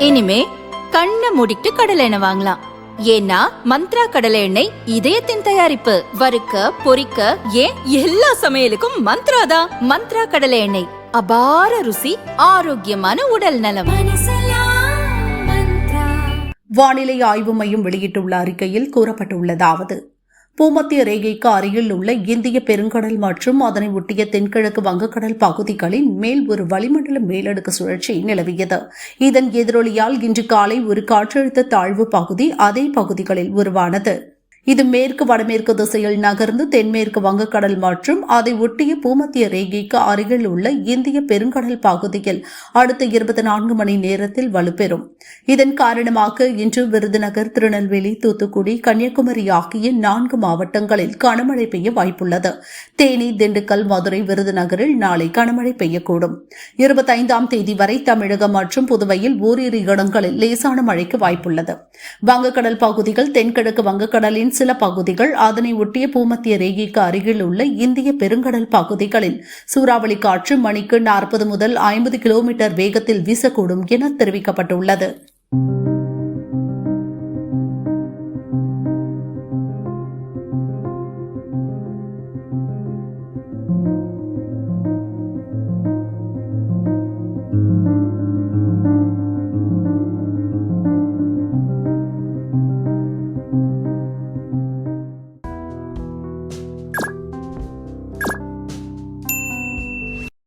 இனிமே கண்ணை மூடிட்டு கடலை எண்ணெய் வாங்கலாம். ஏன்னா மந்த்ரா கடலை எண்ணெய் இதயத்தின் தயாரிப்பு. வறுக்க பொரிக்க ஏன் எல்லா சமையலுக்கும் மந்த்ரா தான். மந்த்ரா கடலை எண்ணெய், அபார ருசி, ஆரோக்கியமான உடல் நலம். வானிலை ஆய்வு மையம் வெளியிட்டுள்ள அறிக்கையில் கூறப்பட்டுள்ளதாவது: பூமத்திய ரேகைக்கு அருகில் உள்ள இந்திய பெருங்கடல் மற்றும் அதனை ஒட்டிய தென்கிழக்கு வங்கக்கடல் பகுதிகளின் மேல் ஒரு வளிமண்டல மேலடுக்கு சுழற்சி நிலவியது. இதன் எதிரொலியால் இன்று காலை ஒரு காற்றழுத்த தாழ்வு பகுதி அதே பகுதிகளில் உருவானது. இது மேற்கு வடமேற்கு திசையில் நகர்ந்து தென்மேற்கு வங்கக்கடல் மற்றும் அதை ஒட்டிய பூமத்திய ரேகைக்கு அருகில் உள்ள இந்திய பெருங்கடல் பகுதியில் அடுத்த 24 மணி நேரத்தில் வலுப்பெறும். இதன் காரணமாக இன்று விருதுநகர், திருநெல்வேலி, தூத்துக்குடி, கன்னியாகுமரி ஆகிய 4 மாவட்டங்களில் கனமழை பெய்ய வாய்ப்புள்ளது. தேனி, திண்டுக்கல், மதுரை, விருதுநகரில் நாளை கனமழை பெய்யக்கூடும். 25ஆம் தேதி வரை தமிழகம் மற்றும் புதுவையில் ஓரிரு இடங்களில் லேசான மழைக்கு வாய்ப்புள்ளது. வங்கக்கடல் பகுதிகள், தென்கிழக்கு வங்கக்கடலின் சில பகுதிகள், அதனை ஒட்டிய பூமத்திய ரேகைக்கு அருகில் உள்ள இந்திய பெருங்கடல் பகுதிகளில் சூறாவளி காற்று மணிக்கு 40 முதல் 50 கிலோமீட்டர் வேகத்தில் வீசக்கூடும் என தெரிவிக்கப்பட்டுள்ளது.